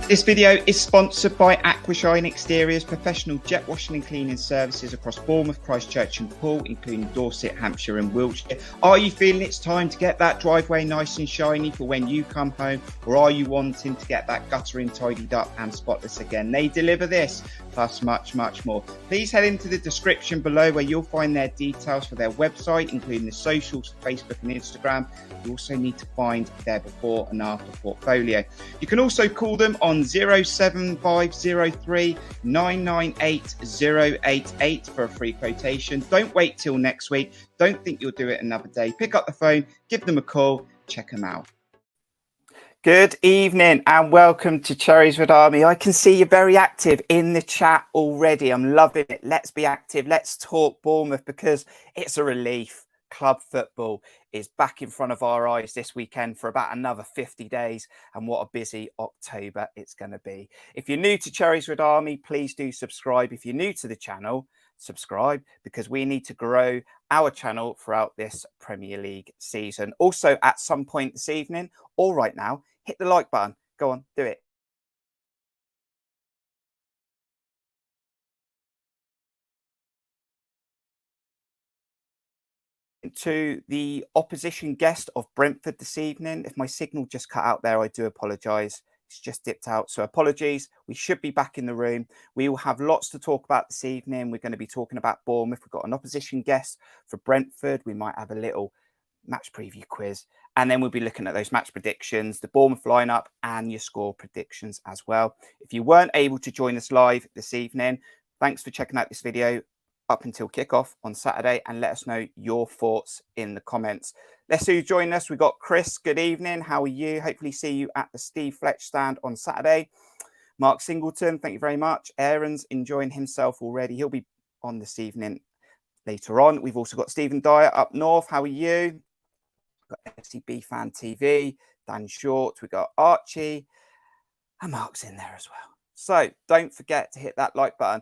This video is sponsored by Aquashine Exteriors, professional jet washing and cleaning services across Bournemouth, Christchurch and Poole, including Dorset, Hampshire and Wiltshire. Are you feeling it's time to get that driveway nice and shiny for when you come home? Or are you wanting to get that guttering tidied up and spotless again? They deliver this, plus much, much more. Please head into the description below where you'll find their details for their website, including the socials, Facebook and Instagram. You also need to find their before and after portfolio. You can also call them on 07503 998 088 for a free quotation. Don't wait till next week. Don't think you'll do it another day. Pick up the phone, give them a call, check them out. Good evening and welcome to Cherries Red Army. I can see you're very active in the chat already. I'm loving it. Let's be active. Let's talk Bournemouth because it's a relief. Club football is back in front of our eyes this weekend for about another 50 days. And what a busy October it's going to be. If you're new to Cherries Red Army, please do subscribe. If you're new to the channel, subscribe because we need to grow our channel throughout this Premier League season. Also, at some point this evening or right now, hit the like button. Go on, do it. To the opposition guest of Brentford this evening. If my signal just cut out there, I do apologise. It's just dipped out, so apologies. We should be back in the room. We will have lots to talk about this evening. We're going to be talking about Bournemouth. We've got an opposition guest for Brentford. We might have a little match preview quiz, and then we'll be looking at those match predictions, the Bournemouth lineup and your score predictions as well. If you weren't able to join us live this evening, thanks for checking out this video up until kickoff on Saturday, and let us know your thoughts in the comments. Let's see who joined us. We've got Chris. Good evening. How are you? Hopefully see you at the Steve Fletch stand on Saturday. Mark Singleton, thank you very much. Aaron's enjoying himself already. He'll be on this evening later on. We've also got Stephen Dyer up north. How are you? We've got AFCB Fan TV, Dan Short. We've got Archie and Mark's in there as well. So don't forget to hit that like button.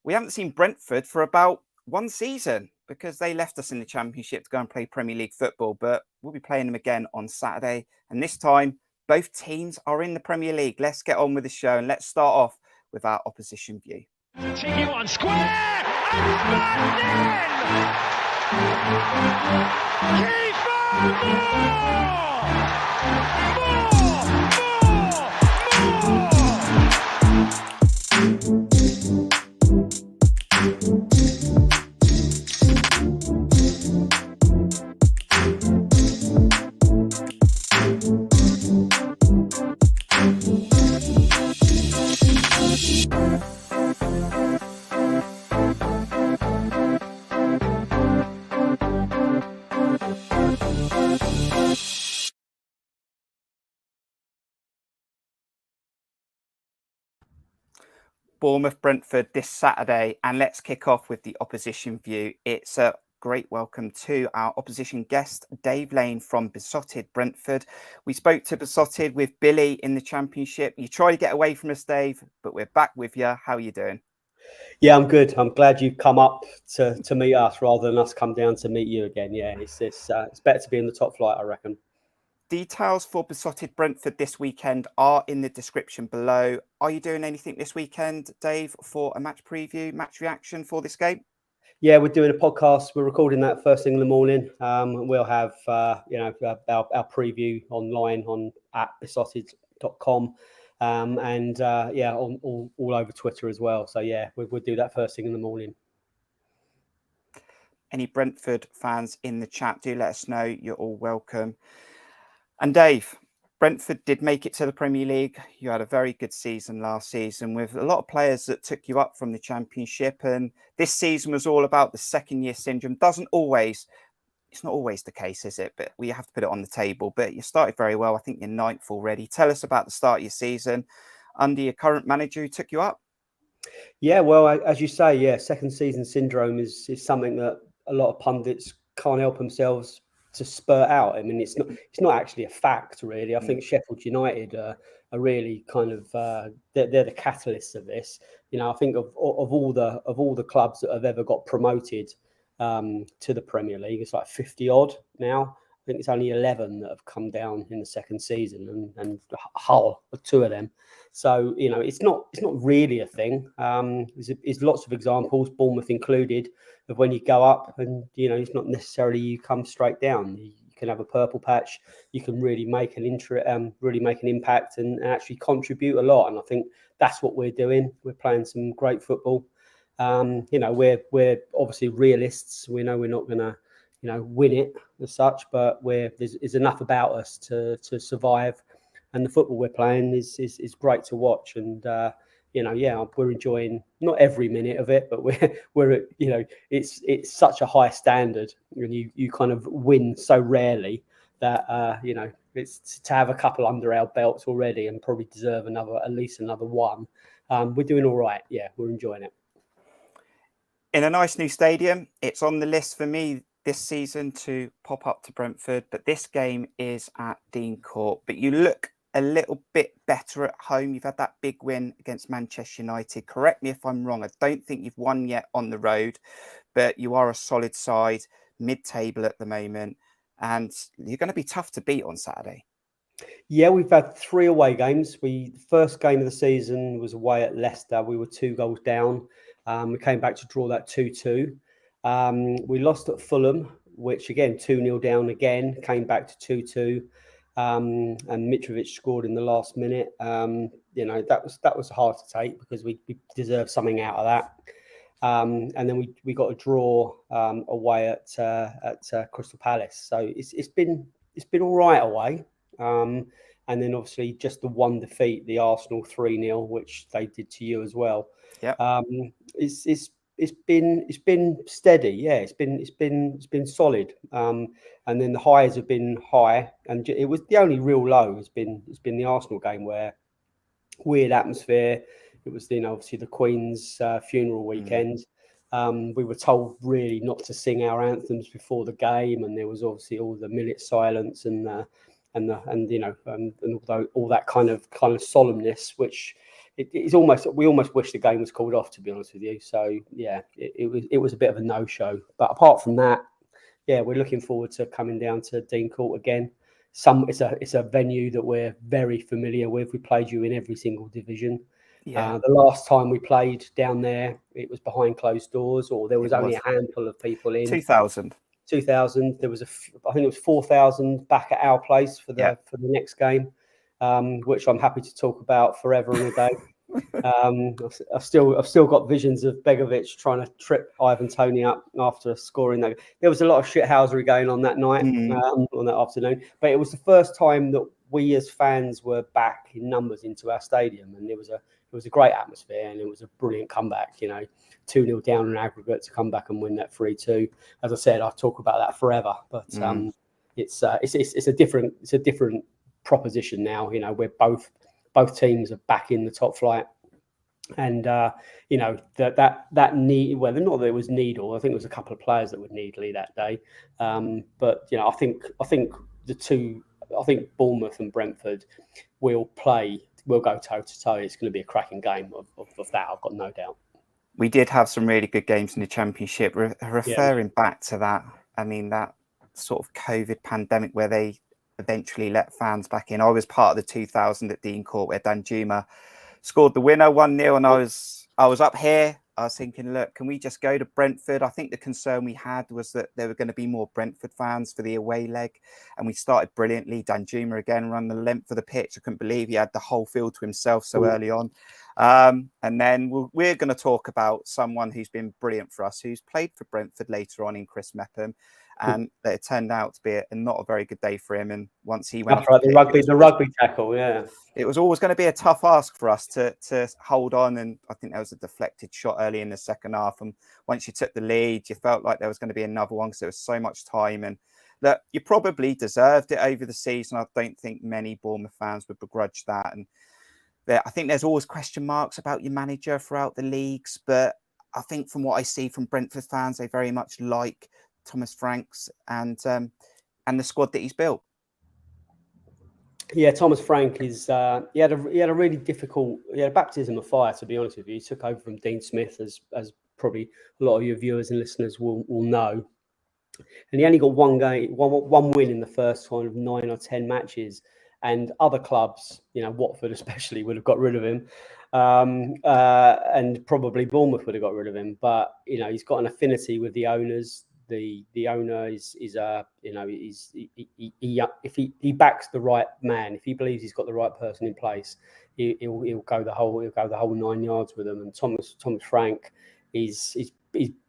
We haven't seen Brentford for about one season because they left us in the Championship to go and play Premier League football, but we'll be playing them again on Saturday. And this time, both teams are in the Premier League. Let's get on with the show and let's start off with our opposition view. Cheeky one, square, Bournemouth Brentford this Saturday, and let's kick off with the opposition view. It's a great welcome to our opposition guest, Dave Lane from Beesotted Brentford. We spoke to Beesotted with Billy in the Championship. You try to get away from us, Dave, but we're back with you. How are you doing? Yeah, I'm good. I'm glad you've come up to meet us rather than us come down to meet you again. Yeah, it's better to be in the top flight, I reckon. Details for Beesotted Brentford this weekend are in the description below. Are you doing anything this weekend, Dave, for a match preview, match reaction for this game? Yeah, we're doing a podcast. We're recording that first thing in the morning. We'll have our preview online at beesotted.com and all over Twitter as well. So yeah, we'll do that first thing in the morning. Any Brentford fans in the chat, do let us know. You're all welcome. And Dave, Brentford did make it to the Premier League. You had a very good season last season with a lot of players that took you up from the Championship. And this season was all about the second year syndrome. It's not always the case, is it? But we have to put it on the table. But you started very well. I think you're ninth already. Tell us about the start of your season under your current manager who took you up. Yeah, well, as you say, yeah, second season syndrome is something that a lot of pundits can't help themselves to spurt out. I mean, it's not actually a fact, really. I think Sheffield United are really kind of they're the catalysts of this. You know, I think of all the clubs that have ever got promoted to the Premier League, it's like 50 odd now. think it's only 11 that have come down in the second season, and Hull are 2 of them. So it's not really a thing. There's lots of examples, Bournemouth included, of when you go up and it's not necessarily you come straight down. You can have a purple patch. You can really make an impact and actually contribute a lot. And I think that's what we're doing. We're playing some great football. We're obviously realists. We know we're not going to win it as such, but there's enough about us to survive. And the football we're playing is great to watch. And we're enjoying not every minute of it, but we're it's such a high standard, and you kind of win so rarely that it's to have a couple under our belts already and probably deserve at least another one. We're doing all right. Yeah, we're enjoying it. In a nice new stadium, it's on the list for me this season to pop up to Brentford, but this game is at Dean Court. But you look a little bit better at home. You've had that big win against Manchester United. Correct me if I'm wrong. I don't think you've won yet on the road, but you are a solid side, mid-table at the moment, and you're going to be tough to beat on Saturday. Yeah, we've had 3 away games. The first game of the season was away at Leicester. We were 2 goals down. We came back to draw that 2-2. We lost at Fulham, which again 2-0 down again, came back to 2-2. And Mitrovic scored in the last minute. That was hard to take because we deserved something out of that. And then we got a draw away at Crystal Palace. So it's been all right away. And then obviously just the one defeat, the Arsenal 3-0, which they did to you as well. Yeah. It's been steady. Yeah, it's been solid. And then the highs have been high, and it was the only real low has been the Arsenal game, where weird atmosphere. It was obviously the Queen's funeral weekend. We were told really not to sing our anthems before the game, and there was obviously all the minute silence and all that kind of solemnness, which we almost wish the game was called off, to be honest with you. So yeah, it was a bit of a no-show. But apart from that, yeah, we're looking forward to coming down to Dean Court again. It's a venue that we're very familiar with. We played you in every single division. Yeah. The last time we played down there, it was behind closed doors, or there was only a handful of people in. 2000. There was I think it was 4,000 back at our place for the next game, which I'm happy to talk about forever and a day. I've still got visions of Begovic trying to trip Ivan Toney up after scoring that. There was a lot of shithousery going on that night, on that afternoon, but it was the first time that we as fans were back in numbers into our stadium, and it was a great atmosphere, and it was a brilliant comeback. 2-0 down in aggregate to come back and win that 3-2. As I said, I'll talk about that forever, but it's a different proposition now. Where both teams are back in the top flight, and that need, whether or not there was Needle, I think there was a couple of players that were needly that day, but I think Bournemouth and Brentford will go toe to toe. It's going to be a cracking game of that, I've got no doubt. We did have some really good games in the Championship. Referring back to that, I mean, that sort of COVID pandemic where they eventually let fans back in. I was part of the 2000 at Dean Court where Danjuma scored the winner 1-0, and I was up here. I was thinking, look, can we just go to Brentford? I think the concern we had was that there were going to be more Brentford fans for the away leg, and we started brilliantly. Danjuma again ran the length of the pitch. I couldn't believe he had the whole field to himself so early on. And then we're going to talk about someone who's been brilliant for us, who's played for Brentford later on in Chris Mepham, and it turned out to be not a very good day for him. And once he went off the rugby tackle, it was always going to be a tough ask for us to hold on. And I think there was a deflected shot early in the second half. And once you took the lead, you felt like there was going to be another one because there was so much time. And that you probably deserved it over the season. I don't think many Bournemouth fans would begrudge that. And I think there's always question marks about your manager throughout the leagues, but I think from what I see from Brentford fans, they very much like Thomas Franks and the squad that he's built. Yeah, Thomas Frank is he had a really difficult, baptism of fire, to be honest with you. He took over from Dean Smith, as probably a lot of your viewers and listeners will know. and he only got one win in the first kind of 9 or 10 matches. And other clubs, Watford especially, would have got rid of him, and probably Bournemouth would have got rid of him. But he's got an affinity with the owners. The owner is if he backs the right man, if he believes he's got the right person in place, he'll go the whole 9 yards with them. And Thomas Frank he's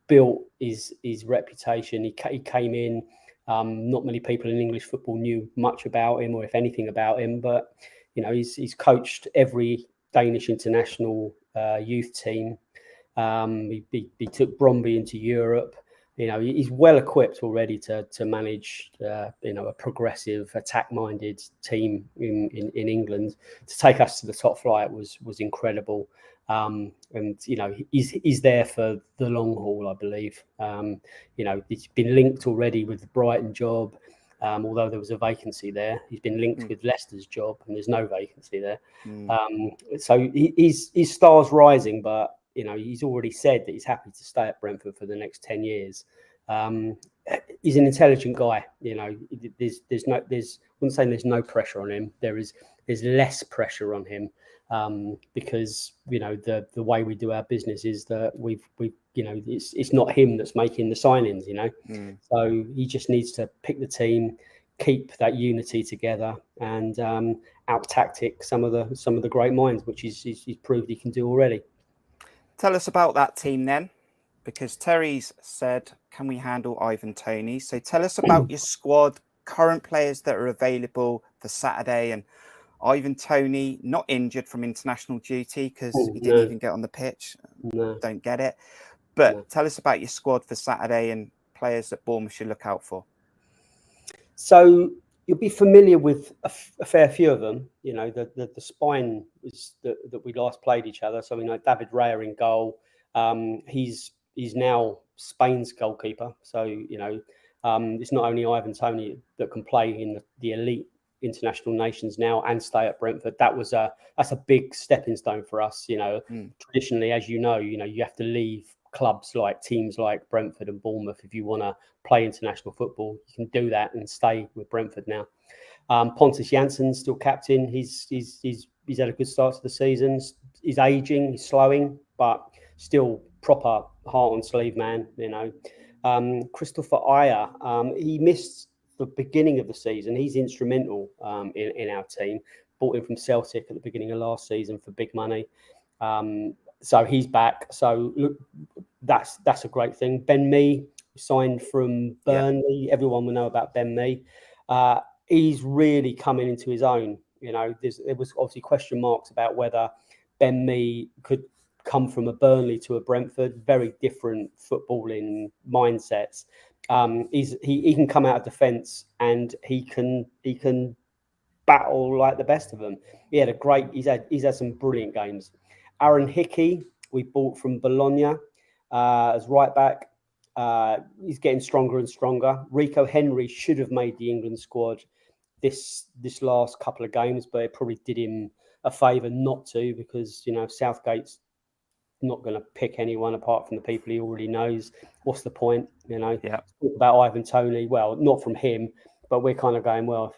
built his reputation. He came in. Not many people in English football knew much about him, or if anything about him. But he's coached every Danish international youth team. He took Bromby into Europe. He's well equipped already to manage a progressive, attack-minded team in England. To take us to the top flight was incredible. And he's there for the long haul, I believe. He's been linked already with the Brighton job, although there was a vacancy there. He's been linked with Leicester's job, and there's no vacancy there. So his star's rising, but he's already said that he's happy to stay at Brentford for the next 10 years. He's an intelligent guy. There's wouldn't say there's no pressure on him. There's less pressure on him. Because the way we do our business is that it's not him that's making the signings. So he just needs to pick the team, keep that unity together, and out tactic some of the great minds, which he's proved he can do already. Tell us about that team then, because Terry's said, can we handle Ivan Toney? So tell us about your squad, current players that are available for Saturday, and Ivan Toney, not injured from international duty because he didn't even get on the pitch. No. Don't get it. But tell us about your squad for Saturday and players that Bournemouth should look out for. So you'll be familiar with a fair few of them. The spine is that we last played each other. So David Raya in goal. He's now Spain's goalkeeper. So it's not only Ivan Toney that can play in the elite international nations now and stay at Brentford. That's a big stepping stone for us. Traditionally, as you have to leave teams like Brentford and Bournemouth if you want to play international football. You can do that and stay with Brentford now. Pontus Jansson's still captain. He's had a good start to the season. He's aging, he's slowing, but still proper heart on sleeve man. Christopher Ayer, he missed the beginning of the season. He's instrumental in our team. Bought him from Celtic at the beginning of last season for big money. So he's back. So look, that's a great thing. Ben Mee signed from Burnley. Yeah. Everyone will know about Ben Mee. He's really coming into his own. There was obviously question marks about whether Ben Mee could come from a Burnley to a Brentford. Very different footballing mindsets. He can come out of defence and he can battle like the best of them. He's had some brilliant games. Aaron Hickey, we bought from Bologna as right back. He's getting stronger and stronger. Rico Henry should have made the England squad this last couple of games, but it probably did him a favour not to, because Southgate's not going to pick anyone apart from the people he already knows. What's the point? Talk about Ivan Toney. Well, not from him, but we're kind of going, well,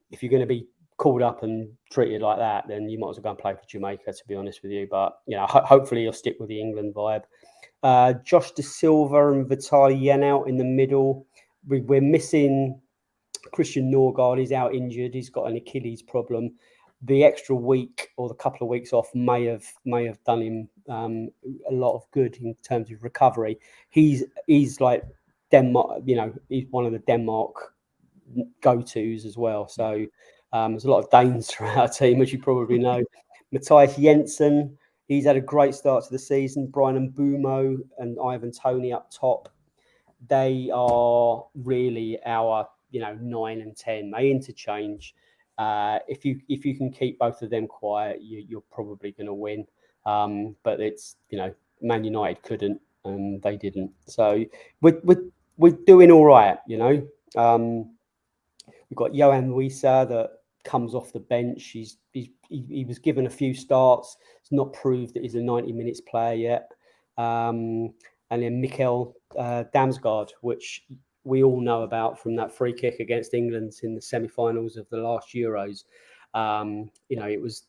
if you're going to be called up and treated like that, then you might as well go and play for Jamaica, to be honest with you. But hopefully you'll stick with the England vibe. Josh Da Silva and Vitaly Yenout in the middle. We're missing Christian Norgard. He's out injured. He's got an Achilles problem. The extra week or the couple of weeks off may have done him a lot of good in terms of recovery. He's like Denmark, he's one of the Denmark go-tos as well. So there's a lot of Danes throughout our team, as you probably know. Matthias Jensen, he's had a great start to the season. Brian Mbumo and Ivan Toney up top. They are really our 9 and 10. They interchange. If you can keep both of them quiet, you're probably going to win. But it's Man United couldn't, and they didn't. So we're doing all right. We've got Johan Wissa that comes off the bench. He was given a few starts. It's not proved that he's a 90 minutes player yet. And then Mikkel Damsgaard, which we all know about from that free kick against England in the semi-finals of the last Euros. It was,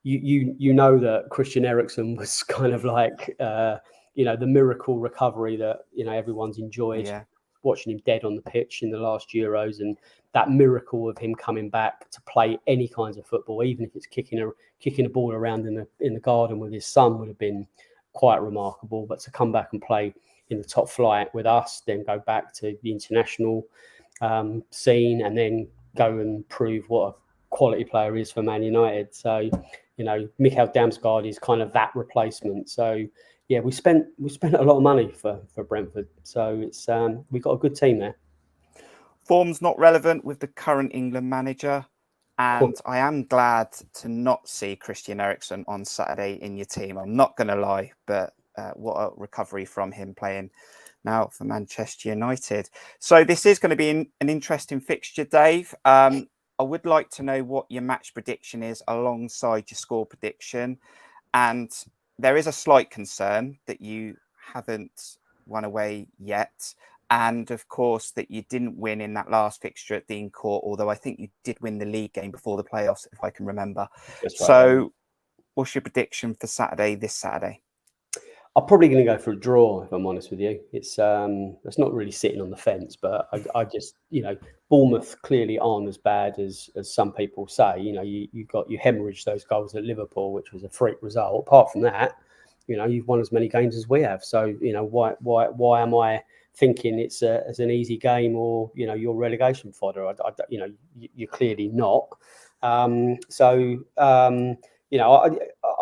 you know that Christian Eriksen was kind of like, the miracle recovery that, everyone's enjoyed. Yeah. Watching him dead on the pitch in the last Euros, and that miracle of him coming back to play any kinds of football, even if it's kicking a ball around in the garden with his son, would have been quite remarkable. But to come back and play in the top flight with us, then go back to the international scene, and then go and prove what a quality player is for Man United. So, Mikhail Damsgaard is kind of that replacement. So, yeah, we spent a lot of money for Brentford. So it's we've got a good team there. Form's not relevant with the current England manager, and I am glad to not see Christian Eriksen on Saturday in your team. I'm not going to lie, but what a recovery from him playing now for Manchester United. So this is going to be an interesting fixture, Dave. I would like to know what your match prediction is alongside your score prediction. And there is a slight concern that you haven't won away yet. And of course, that you didn't win in that last fixture at Dean Court, although I think you did win the league game before the playoffs, if I can remember. That's right. So what's your prediction for this Saturday? I'm probably going to go for a draw, if I'm honest with you. It's not really sitting on the fence, but I just, Bournemouth clearly aren't as bad as some people say. You hemorrhaged those goals at Liverpool, which was a freak result. Apart from that, you've won as many games as we have. So, why am I thinking it's an easy game, or you're relegation fodder? You're clearly not. I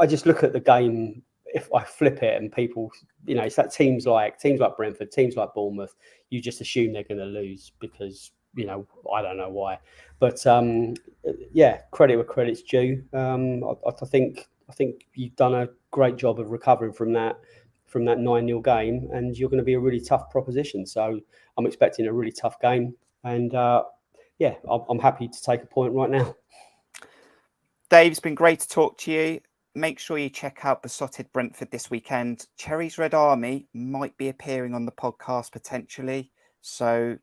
just look at the game. If I flip it and people, it's that teams like Brentford, teams like Bournemouth, you just assume they're going to lose because, I don't know why. But credit where credit's due. I think you've done a great job of recovering from that 9-0 game, and you're going to be a really tough proposition. So I'm expecting a really tough game, and I'm happy to take a point right now. Dave, it's been great to talk to you. Make sure you check out Beesotted Brentford this weekend. Cherries Red Army might be appearing on the podcast potentially. So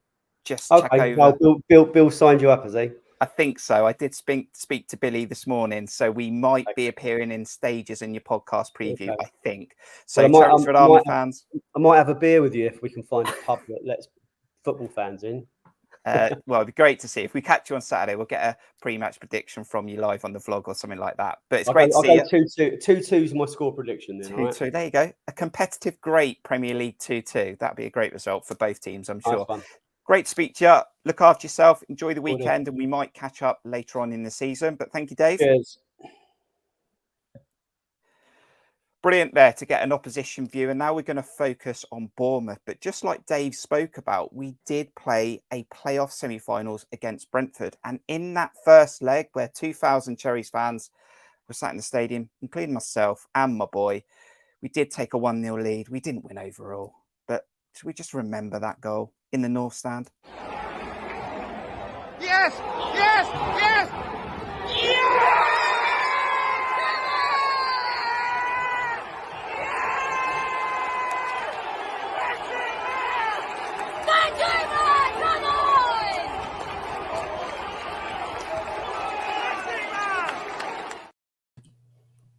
just check over. Well, Bill signed you up, has he? I think so. I did speak to Billy this morning. So we might be appearing in stages in your podcast preview, I think. So Cherries Red Army fans. I might have a beer with you if we can find a pub that lets football fans in. Well, it'd be great to see. If we catch you on Saturday, we'll get a pre-match prediction from you live on the vlog or something like that. But it's great to see you. 2-2 is my score prediction then. 2-2. Right? There you go. A competitive, great Premier League 2-2. That'd be a great result for both teams, I'm sure. Great to speak to you. Look after yourself. Enjoy the weekend, and we might catch up later on in the season. But thank you, Dave. Cheers. Brilliant there to get an opposition view. And now we're going to focus on Bournemouth. But just like Dave spoke about, we did play a playoff semi-finals against Brentford. And in that first leg, where 2,000 Cherries fans were sat in the stadium, including myself and my boy, we did take a 1-0 lead. We didn't win overall. But should we just remember that goal in the North Stand? Yes! Yes! Yes! Yes!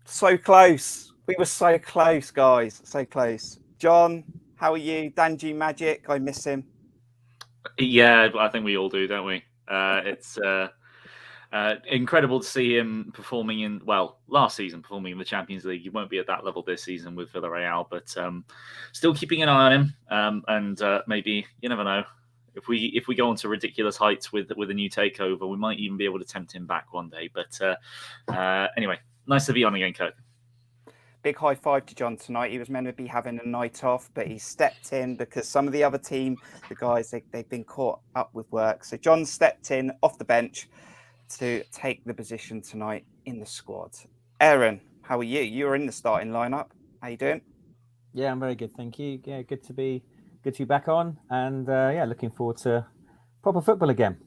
So close. We were so close, guys. So close. John, how are you? Danji Magic, I miss him. Yeah, I think we all do, don't we? It's incredible to see him performing last season performing in the Champions League. He won't be at that level this season with Villarreal, but still keeping an eye on him. And maybe, you never know, if we go on to ridiculous heights with a new takeover, we might even be able to tempt him back one day. But anyway, nice to be on again, Kirk. Big high five to John tonight. He was meant to be having a night off, but he stepped in because some of the other team, the guys, they've been caught up with work. So John stepped in off the bench to take the position tonight in the squad. Aaron, how are you? You're in the starting lineup. How you doing? Yeah, I'm very good, thank you. Yeah, good to be back on, and looking forward to proper football again.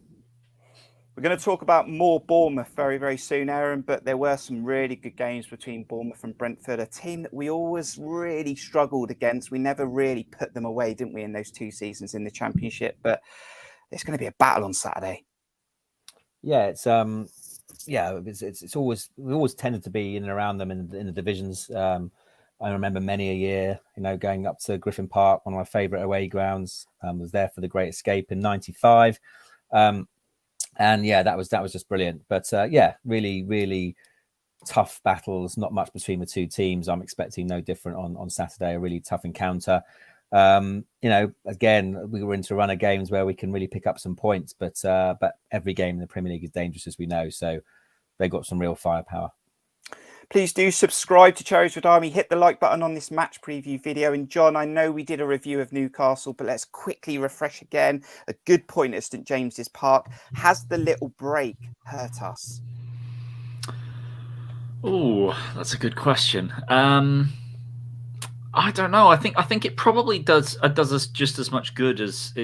We're going to talk about more Bournemouth very, very soon, Aaron, but there were some really good games between Bournemouth and Brentford, a team that we always really struggled against. We never really put them away, didn't we, in those 2 seasons in the Championship? But it's going to be a battle on Saturday. Yeah, it's always, we always tended to be in and around them in the divisions. I remember many a year, going up to Griffin Park, one of my favourite away grounds. Was there for the Great Escape in '95. And yeah, that was just brilliant. But really, really tough battles. Not much between the two teams. I'm expecting no different on Saturday. A really tough encounter. Again, we were into a run of games where we can really pick up some points, but every game in the Premier League is dangerous, as we know. So they've got some real firepower. Please do subscribe to Cherries Red Army. Hit the like button on this match preview video. And John, I know we did a review of Newcastle, but let's quickly refresh again. A good point at St James's Park. Has the little break hurt us? Oh, that's a good question. I don't know. I think it probably does us just as much good as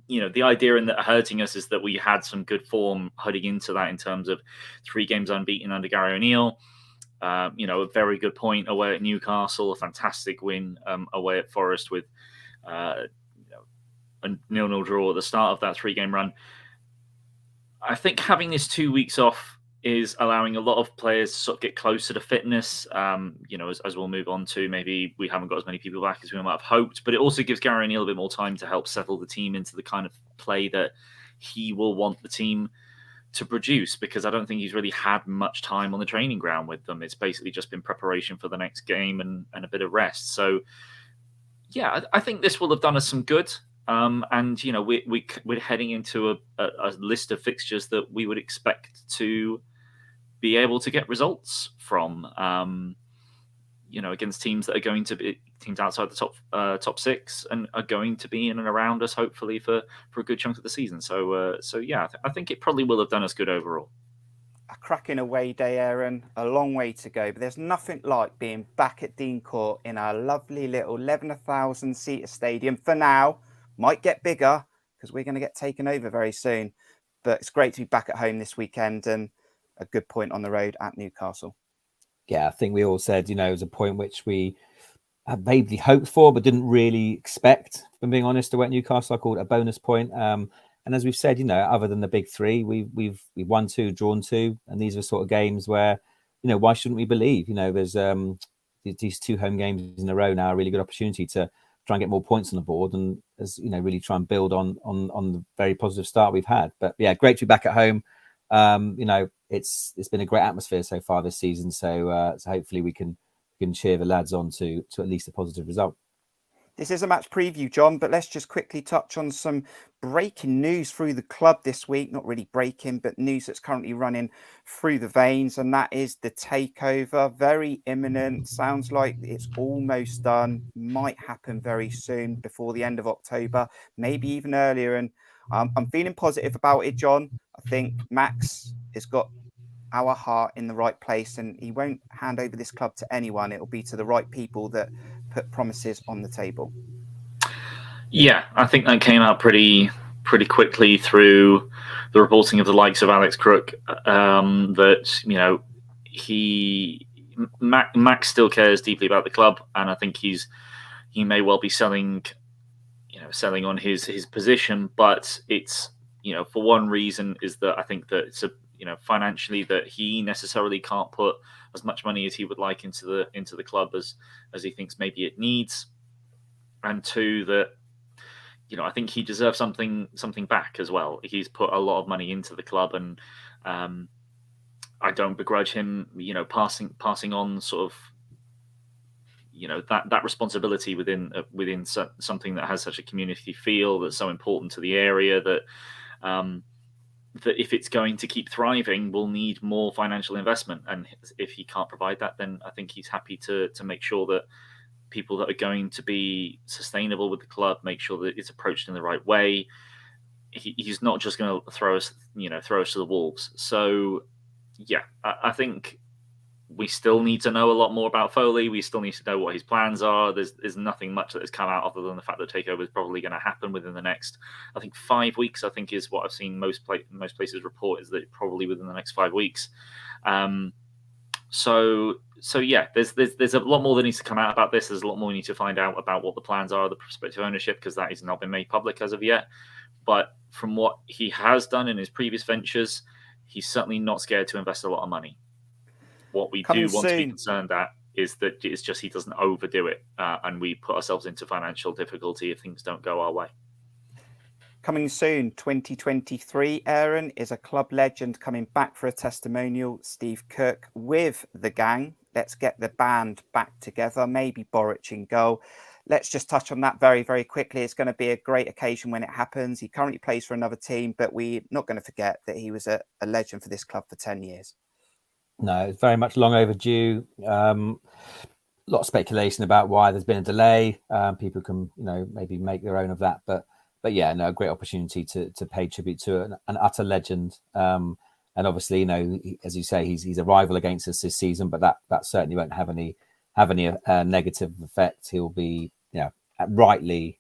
the idea in that hurting us is that we had some good form heading into that in terms of 3 games unbeaten under Gary O'Neill. A very good point away at Newcastle, a fantastic win away at Forest with a 0-0 draw at the start of that 3-game run. I think having this 2 weeks off is allowing a lot of players to sort of get closer to fitness. As we'll move on to, maybe we haven't got as many people back as we might have hoped, but it also gives Gary O'Neill a bit more time to help settle the team into the kind of play that he will want the team to produce, because I don't think he's really had much time on the training ground with them. It's basically just been preparation for the next game and a bit of rest. So, yeah, I think this will have done us some good. We're heading into a list of fixtures that we would expect to be able to get results from, against teams that are going to be teams outside the top 6 and are going to be in and around us, hopefully for a good chunk of the season. So I think it probably will have done us good overall. A cracking away day, Aaron. A long way to go, but there's nothing like being back at Dean Court in our lovely little 11,000-seater stadium for now. Might get bigger because we're going to get taken over very soon. But it's great to be back at home this weekend and a good point on the road at Newcastle. Yeah, I think we all said, it was a point which we had vaguely hoped for, but didn't really expect, if I'm being honest, away at Newcastle. I called it a bonus point. And as we've said, other than the big 3, we've won 2, drawn 2. And these are sort of games where, why shouldn't we believe? There's these 2 home games in a row now, a really good opportunity to try and get more points on the board and, really try and build on the very positive start we've had. But yeah, great to be back at home. It's been a great atmosphere so far this season. So hopefully we can cheer the lads on to at least a positive result. This is a match preview, John, but let's just quickly touch on some breaking news through the club this week. Not really breaking, but news that's currently running through the veins, and that is the takeover. Very imminent. Sounds like it's almost done. Might happen very soon, before the end of October, maybe even earlier. And I'm feeling positive about it, John. I think Max has got our heart in the right place, and he won't hand over this club to anyone. It'll be to the right people that put promises on the table. Yeah, I think that came out pretty quickly through the reporting of the likes of Alex Crook, that Max still cares deeply about the club, and I think he may well be selling on his position, but it's for one reason is that I think that it's financially that he necessarily can't put as much money as he would like into the club as he thinks maybe it needs, and 2, that I think he deserves something back as well. He's put a lot of money into the club, and I don't begrudge him passing on sort of that responsibility within something that has such a community feel, that's so important to the area, that if it's going to keep thriving, we'll need more financial investment. And if he can't provide that, then I think he's happy to make sure that people that are going to be sustainable with the club make sure that it's approached in the right way. He's not just going to throw us to the wolves. So, yeah, I think we still need to know a lot more about Foley. We still need to know what his plans are. There's nothing much that has come out other than the fact that takeover is probably going to happen within the next, I think, 5 weeks. I think is what I've seen most places report, is that probably within the next 5 weeks. So yeah, there's a lot more that needs to come out about this. There's a lot more we need to find out about what the plans are, the prospective ownership, because that has not been made public as of yet. But from what he has done in his previous ventures, he's certainly not scared to invest a lot of money. What we do want to be concerned at is that it's just he doesn't overdo it, and we put ourselves into financial difficulty if things don't go our way. Coming soon, 2023, Aaron, is a club legend coming back for a testimonial. Steve Kirk with the gang. Let's get the band back together. Maybe Boric in goal. Let's just touch on that very, very quickly. It's going to be a great occasion when it happens. He currently plays for another team, but we're not going to forget that he was a legend for this club for 10 years. No, it's very much long overdue. A lot of speculation about why there's been a delay. People can, maybe make their own of that. But yeah, no, a great opportunity to pay tribute to an utter legend. And obviously, as you say, he's a rival against us this season, but that certainly won't have any negative effect. He'll be, rightly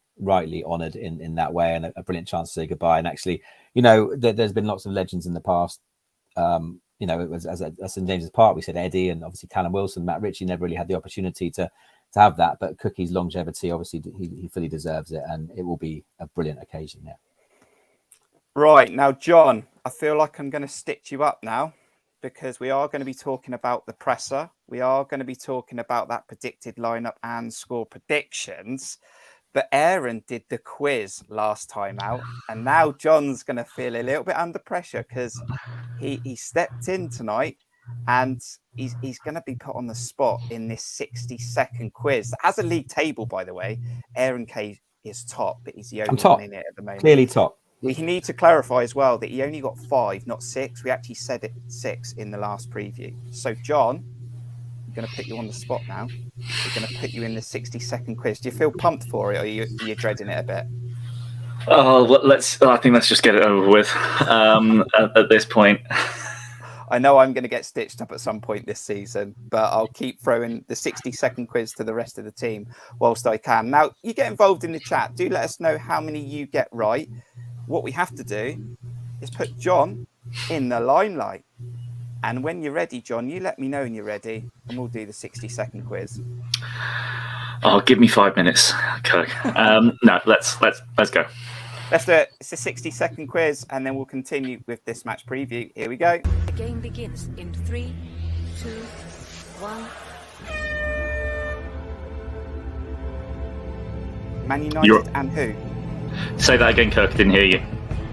honoured in that way, and a brilliant chance to say goodbye. And actually, there's been lots of legends in the past. It was as St James's Park, we said Eddie, and obviously Callum Wilson, Matt Ritchie never really had the opportunity to have that. But Cookie's longevity, obviously, he fully deserves it, and it will be a brilliant occasion. Yeah. Right now, John, I feel like I'm going to stitch you up now, because we are going to be talking about the presser. We are going to be talking about that predicted lineup and score predictions. But Aaron did the quiz last time out, and now John's going to feel a little bit under pressure because he stepped in tonight, and he's going to be put on the spot in this 60-second quiz. As a league table, by the way, Aaron Kaye is top, but he's the only one in it at the moment. Clearly top. We need to clarify as well that he only got 5, not 6. We actually said it 6 in the last preview. So, John, I'm going to put you on the spot now. We're going to put you in the 60-second quiz. Do you feel pumped for it, or are you dreading it a bit? Oh, I think let's just get it over with at this point. I know I'm going to get stitched up at some point this season, but I'll keep throwing the 60-second quiz to the rest of the team whilst I can. Now, you get involved in the chat. Do let us know how many you get right. What we have to do is put John in the limelight. And when you're ready, John, you let me know when you're ready, and we'll do the 60-second quiz. Oh, give me 5 minutes, Kirk. No, let's go. Let's do it. It's a 60-second quiz, and then we'll continue with this match preview. Here we go. The game begins in 3, 2, 1. Man United and who? Say that again, Kirk. I didn't hear you.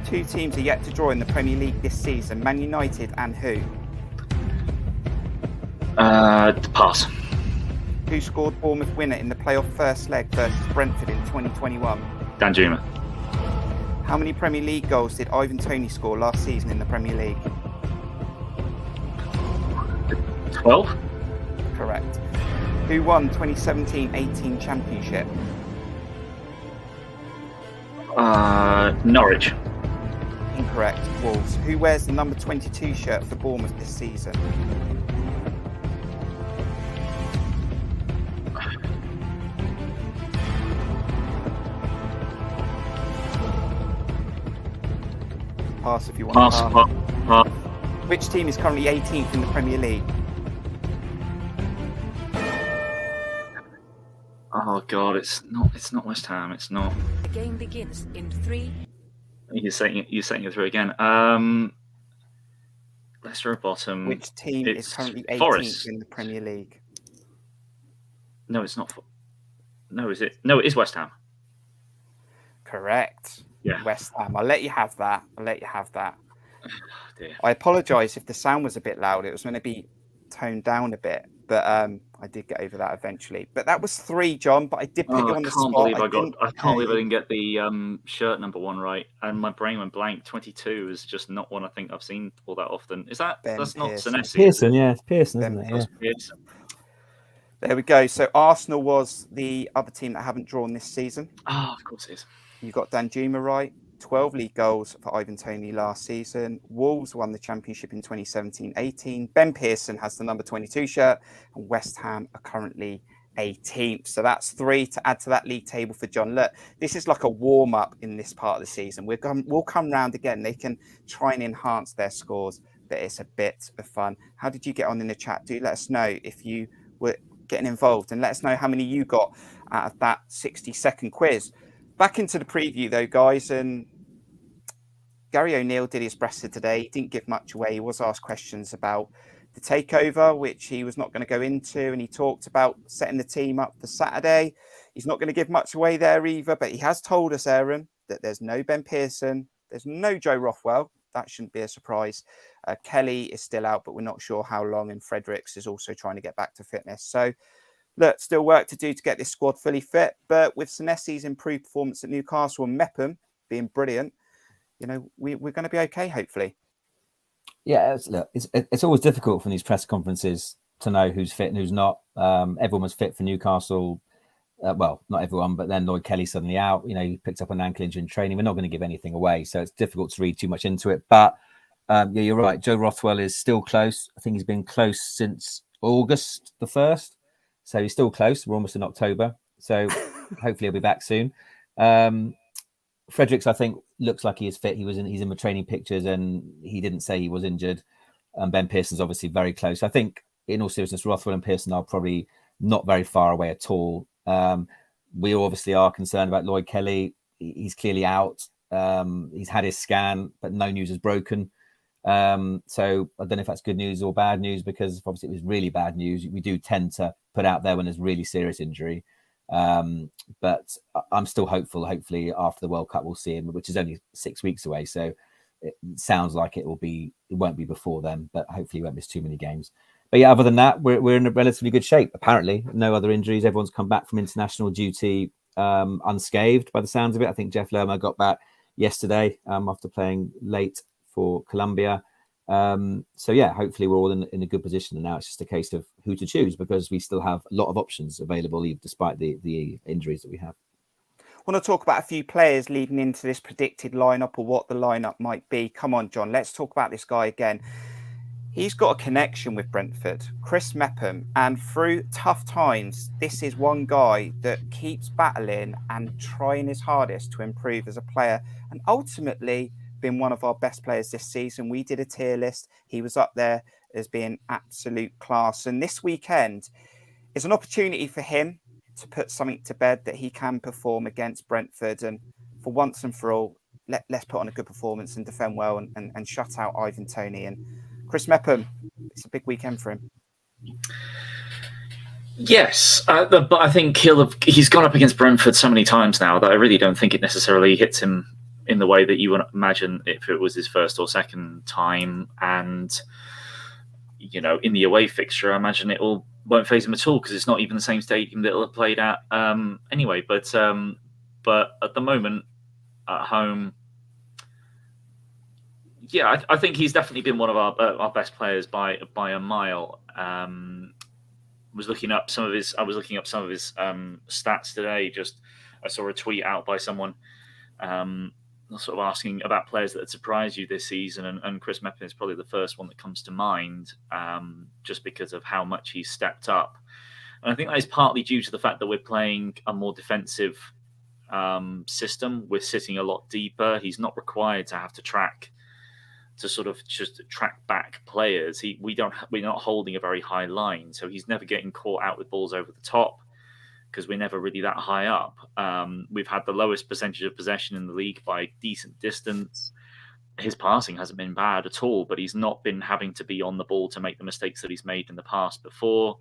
2 teams are yet to draw in the Premier League this season. Man United and who? Pass. Who scored Bournemouth winner in the playoff first leg versus Brentford in 2021? Danjuma. How many Premier League goals did Ivan Toney score last season in the Premier League? 12. Correct. Who won 2017-18 championship? Norwich. Incorrect. Wolves. Who wears the number 22 shirt for Bournemouth this season? Pass if you want to pass. Which team is currently 18th in the Premier League? Oh God, it's not West Ham. It's not. The game begins in 3. You're saying it through again. Leicester bottom. Which team is currently 18th Forest in the Premier League? No, it's not. No, is it? No, it is West Ham. Correct. Yeah. West Ham. I'll let you have that. Oh, dear. I apologise if the sound was a bit loud. It was going to be toned down a bit, but I did get over that eventually. But that was 3, John. But I did put you on the spot. I can't believe I didn't get the shirt number 1 right, and my brain went blank. 22 is just not one I think I've seen all that often. Is that? That's not Senesi. Pearson, yeah, it's Pearson, isn't it? Yeah. Pearson. There we go. So Arsenal was the other team that haven't drawn this season. Oh, of course it is. You got Danjuma right. 12 league goals for Ivan Toney last season. Wolves won the championship in 2017-18. Ben Pearson has the number 22 shirt, and West Ham are currently 18th. So that's 3 to add to that league table for John. Look, this is like a warm-up in this part of the season. We'll come round again. They can try and enhance their scores, but it's a bit of fun. How did you get on in the chat? Do let us know if you were getting involved, and let us know how many you got out of that 60-second quiz. Back into the preview though, guys, and Gary O'Neill did his presser today. He didn't give much away. He was asked questions about the takeover, which he was not going to go into, and he talked about setting the team up for Saturday. He's not going to give much away there either, but he has told us, Aaron, that there's no Ben Pearson, there's no Joe Rothwell. That shouldn't be a surprise. Kelly is still out, but we're not sure how long, and Fredericks is also trying to get back to fitness. So, look, still work to do to get this squad fully fit, but with Senesi's improved performance at Newcastle and Mepham being brilliant, you know, we're going to be okay, hopefully. Yeah, it's always difficult from these press conferences to know who's fit and who's not. Everyone was fit for Newcastle. Well, not everyone, but then Lloyd Kelly suddenly out. You know, he picked up an ankle injury in training. We're not going to give anything away, so it's difficult to read too much into it. But yeah, you're right. Joe Rothwell is still close. I think he's been close since August the 1st. So he's still close. We're almost in October. So hopefully he'll be back soon. Fredericks, I think, looks like he is fit. He's in the training pictures and he didn't say he was injured. Ben Pearson's obviously very close. I think, in all seriousness, Rothwell and Pearson are probably not very far away at all. We obviously are concerned about Lloyd Kelly. He's clearly out. He's had his scan, but no news is broken. So I don't know if that's good news or bad news, because obviously it was really bad news. We do tend to put out there when there's really serious injury. But I'm still hopeful. Hopefully after the World Cup we'll see him, which is only 6 weeks away. So it sounds like it won't be before then, but hopefully he won't miss too many games. But yeah, other than that, we're in a relatively good shape. Apparently, no other injuries. Everyone's come back from international duty unscathed by the sounds of it. I think Jeff Lerma got back yesterday after playing late for Colombia. So yeah, hopefully we're all in a good position, and now it's just a case of who to choose, because we still have a lot of options available, even despite the injuries that we have. I want to talk about a few players leading into this predicted lineup, or what the lineup might be. Come on, John, let's talk about this guy again. He's got a connection with Brentford, Chris Mepham, and through tough times, this is one guy that keeps battling and trying his hardest to improve as a player, and ultimately been one of our best players this season. We did a tier list. He was up there as being absolute class. And this weekend is an opportunity for him to put something to bed that he can perform against Brentford. And for once and for all, let's put on a good performance and defend well and shut out Ivan Toney. And Chris Mepham, it's a big weekend for him. Yes, but I think he's gone up against Brentford so many times now that I really don't think it necessarily hits him in the way that you would imagine if it was his first or second time. And, you know, in the away fixture, I imagine it won't phase him at all, because it's not even the same stadium that it'll have played at anyway. But at the moment, at home, yeah, I think he's definitely been one of our best players by a mile. I was looking up some of his stats today. I saw a tweet out by someone sort of asking about players that had surprised you this season, and Chris Mepham is probably the first one that comes to mind, just because of how much he's stepped up. And I think that is partly due to the fact that we're playing a more defensive system. We're sitting a lot deeper. He's not required to have to track back players. We're not holding a very high line, so he's never getting caught out with balls over the top, because we're never really that high up. We've had the lowest percentage of possession in the league by a decent distance. His passing hasn't been bad at all, but he's not been having to be on the ball to make the mistakes that he's made in the past before.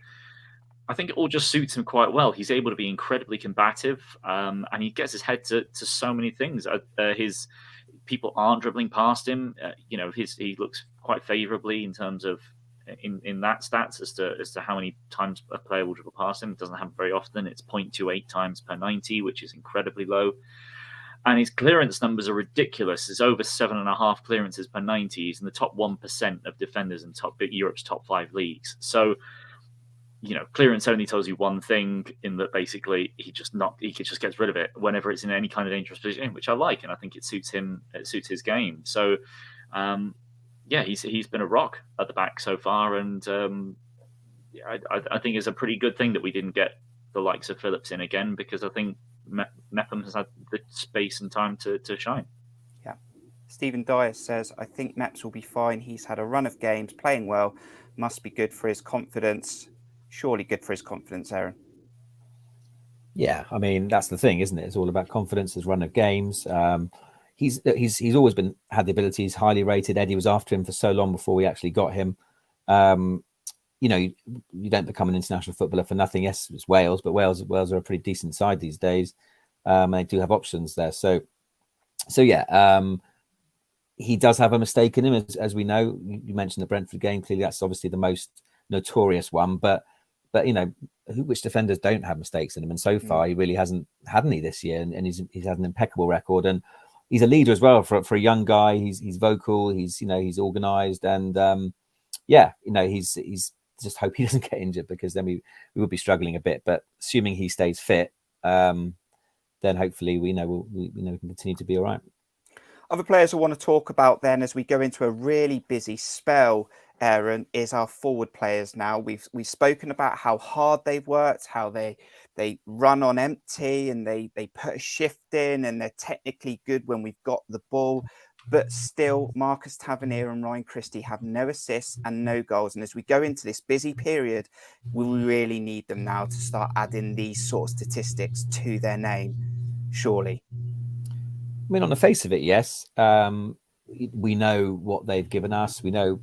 I think it all just suits him quite well. He's able to be incredibly combative, and he gets his head to so many things. His people aren't dribbling past him. He looks quite favourably in terms of in that stats as to how many times a player will dribble past him. It doesn't happen very often. It's 0.28 times per 90, which is incredibly low. And his clearance numbers are ridiculous. There's over 7.5 clearances per 90. He's in the top 1% of defenders in Europe's top 5 leagues. So clearance only tells you one thing, in that basically he just gets rid of it whenever it's in any kind of dangerous position, which I like, and I think it suits him. It suits his game. So, he's been a rock at the back so far, and I think it's a pretty good thing that we didn't get the likes of Phillips in again, because I think Mepham has had the space and time to shine. Yeah. Stephen Dyer says, I think Meps will be fine. He's had a run of games playing well. Must be good for his confidence. Surely good for his confidence, Aaron. Yeah, I mean, that's the thing, isn't it? It's all about confidence, his run of games. He's always had the ability. He's highly rated. Eddie was after him for so long before we actually got him. You don't become an international footballer for nothing. Yes, it's Wales, but Wales are a pretty decent side these days. They do have options there. So yeah, he does have a mistake in him, as we know. You mentioned the Brentford game. Clearly, that's obviously the most notorious one. But which defenders don't have mistakes in him? And so far, he really hasn't had any this year. And he's had an impeccable record. And he's a leader as well for a young guy. He's vocal. He's organised. And he's just hope he doesn't get injured, because then we would be struggling a bit. But assuming he stays fit, then hopefully we can continue to be all right. Other players I want to talk about then, as we go into a really busy spell, Aaron, is our forward players now. We've spoken about how hard they've worked, how they run on empty, and they put a shift in, and they're technically good when we've got the ball. But still, Marcus Tavernier and Ryan Christie have no assists and no goals. And as we go into this busy period, we really need them now to start adding these sort of statistics to their name, surely. I mean, on the face of it, yes. We know what they've given us. We know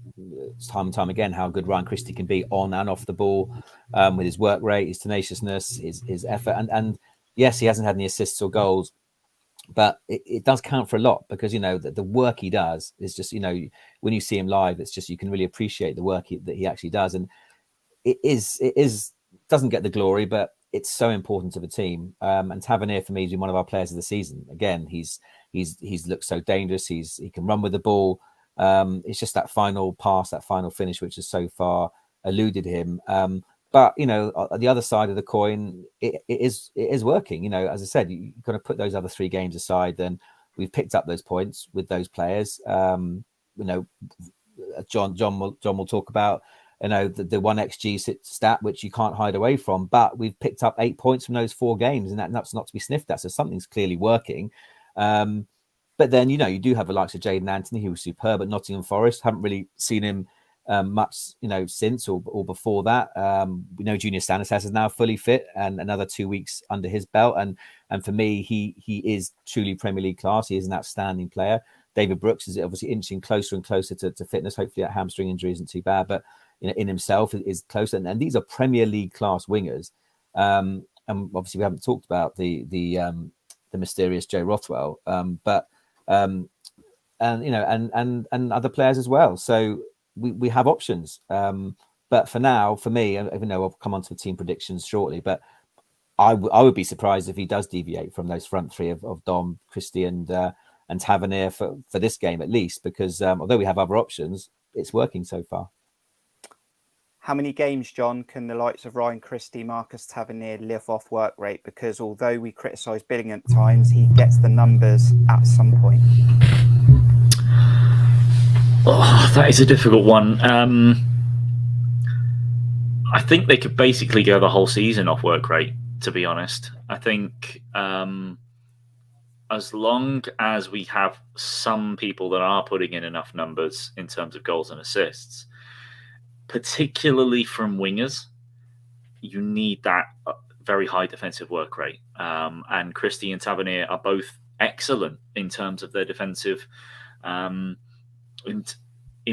time and time again how good Ryan Christie can be on and off the ball, with his work rate, his tenaciousness, his effort. And yes, he hasn't had any assists or goals, but it does count for a lot, because the work he does is just when you see him live, it's just, you can really appreciate the work that he actually does. And it doesn't get the glory, but it's so important to the team. And Tavernier, for me, has been one of our players of the season. Again, he's looked so dangerous. He can run with the ball. It's just that final pass, that final finish, which has so far eluded him. But the other side of the coin, it is working. As I said, you've got to put those other three games aside. Then we've picked up those points with those players. John will talk about the 1xG stat, which you can't hide away from. But we've picked up 8 points from those 4 games, and that's not to be sniffed at. So something's clearly working. But then you do have the likes of Jayden Anthony, who was superb at Nottingham Forest. Haven't really seen him much since or before that. We know Junior Stanislas is now fully fit, and another 2 weeks under his belt. And for me, he is truly Premier League class. He is an outstanding player. David Brooks is obviously inching closer and closer to fitness. Hopefully that hamstring injury isn't too bad, but in himself is close. And these are Premier League class wingers. And obviously we haven't talked about the mysterious Joe Rothwell, but and other players as well. So we have options. But for now, for me, even though I'll come on to the team predictions shortly, but I would be surprised if he does deviate from those front three of Dom, Christie, and Tavernier for this game at least, because although we have other options, it's working so far. How many games, John, can the likes of Ryan Christie, Marcus Tavernier live off work rate? Because although we criticise Billing at times, he gets the numbers at some point. Oh, that is a difficult one. I think they could basically go the whole season off work rate, to be honest. I think as long as we have some people that are putting in enough numbers in terms of goals and assists, particularly from wingers, you need that very high defensive work rate. And Christie and Tavernier are both excellent in terms of their defensive, in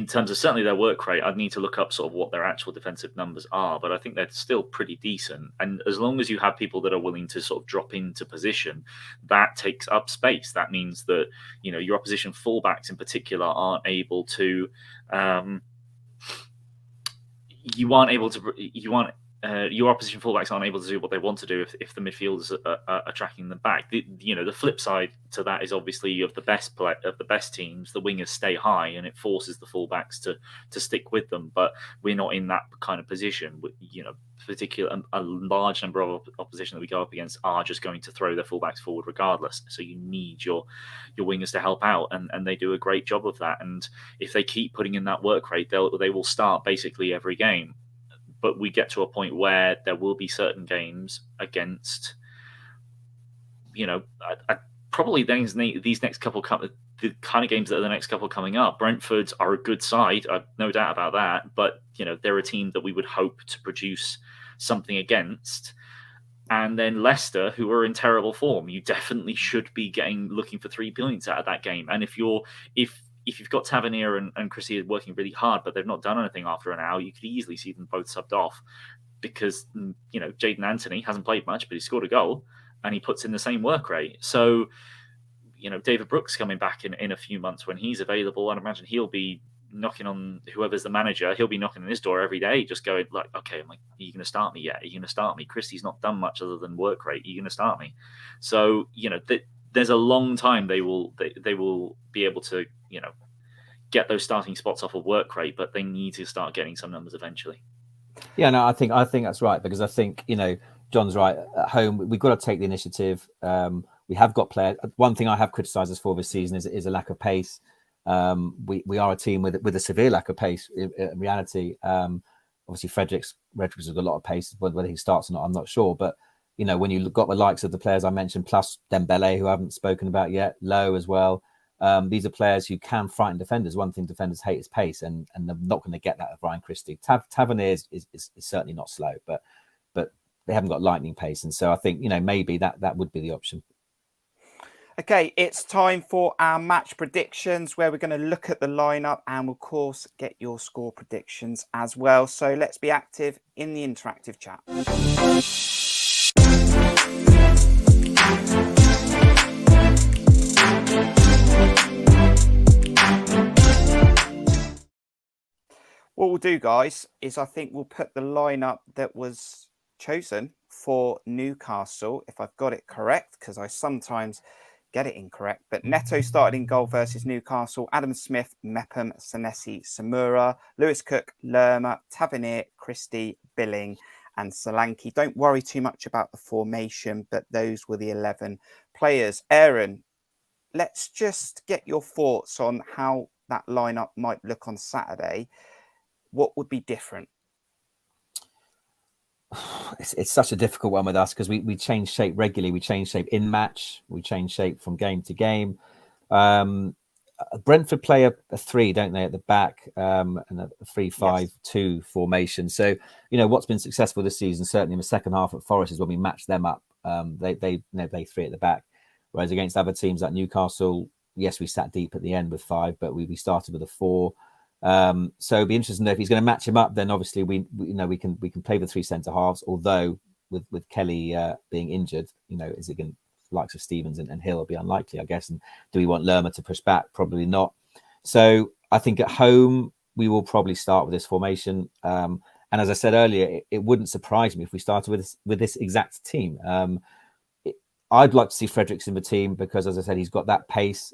terms of certainly their work rate. I'd need to look up sort of what their actual defensive numbers are, but I think they're still pretty decent. And as long as you have people that are willing to sort of drop into position, that takes up space. That means that, your opposition fullbacks in particular aren't able to, you aren't your opposition fullbacks aren't able to do what they want to do if the midfielders are tracking them back. The flip side to that is obviously of the best teams, the wingers stay high, and it forces the fullbacks to stick with them. But we're not in that kind of position. A large number of opposition that we go up against are just going to throw their fullbacks forward regardless. So you need your wingers to help out, and they do a great job of that. And if they keep putting in that work rate, they will start basically every game. But we get to a point where there will be certain games against, probably these next couple, the kind of games that are the next couple coming up. Brentford are a good side, I've no doubt about that. But, they're a team that we would hope to produce something against. And then Leicester, who are in terrible form, you definitely should be looking for 3 points out of that game. And if you've got Tavernier and Chrissy working really hard, but they've not done anything after an hour, you could easily see them both subbed off because, Jadon Anthony hasn't played much, but he scored a goal and he puts in the same work rate. So, David Brooks coming back in a few months when he's available, I'd imagine he'll be knocking on whoever's the manager. He'll be knocking on his door every day, just going like, okay, are you going to start me yet? Are you going to start me? Christie's not done much other than work rate. Are you going to start me? So, there's a long time they will be able to get those starting spots off of work rate, but they need to start getting some numbers eventually. Yeah, no, I think that's right, because I think John's right. At home, we've got to take the initiative. We have got players. One thing I have criticised us for this season is a lack of pace. We are a team with a severe lack of pace in reality. Obviously, Fredericks has got a lot of pace. Whether he starts or not, I'm not sure, but. When you got the likes of the players I mentioned, plus Dembele, who I haven't spoken about yet, Lowe as well. These are players who can frighten defenders. One thing defenders hate is pace, and they're not going to get that with Ryan Christie. Tavernier is certainly not slow, but they haven't got lightning pace. And so I think, maybe that would be the option. Okay, it's time for our match predictions, where we're going to look at the lineup and, of course, get your score predictions as well. So let's be active in the interactive chat. What we'll do, guys, is I think we'll put the lineup that was chosen for Newcastle, if I've got it correct, because I sometimes get it incorrect. But Neto started in goal versus Newcastle. Adam Smith, Mepham, Senesi, Samura, Lewis Cook, Lerma, Tavernier, Christie, Billing, and Solanke. Don't worry too much about the formation, but those were the 11 players. Aaron, let's just get your thoughts on how that lineup might look on Saturday. What would be different? It's such a difficult one with us because we change shape regularly. We change shape in match. We change shape from game to game. Brentford play a 3, don't they, at the back, and a 3-5-2 formation. So, what's been successful this season, certainly in the second half at Forest, is when we match them up. They play 3 at the back. Whereas against other teams like Newcastle, yes, we sat deep at the end with 5, but we started with a 4. So it'd be interesting to know if he's going to match him up. Then obviously we can play with 3 centre halves. Although with Kelly being injured, is it going to likes of Stevens and Hill will be unlikely, I guess. And do we want Lerma to push back? Probably not. So I think at home we will probably start with this formation. And as I said earlier, it wouldn't surprise me if we started with this exact team. I'd like to see Fredericks in the team because, as I said, he's got that pace.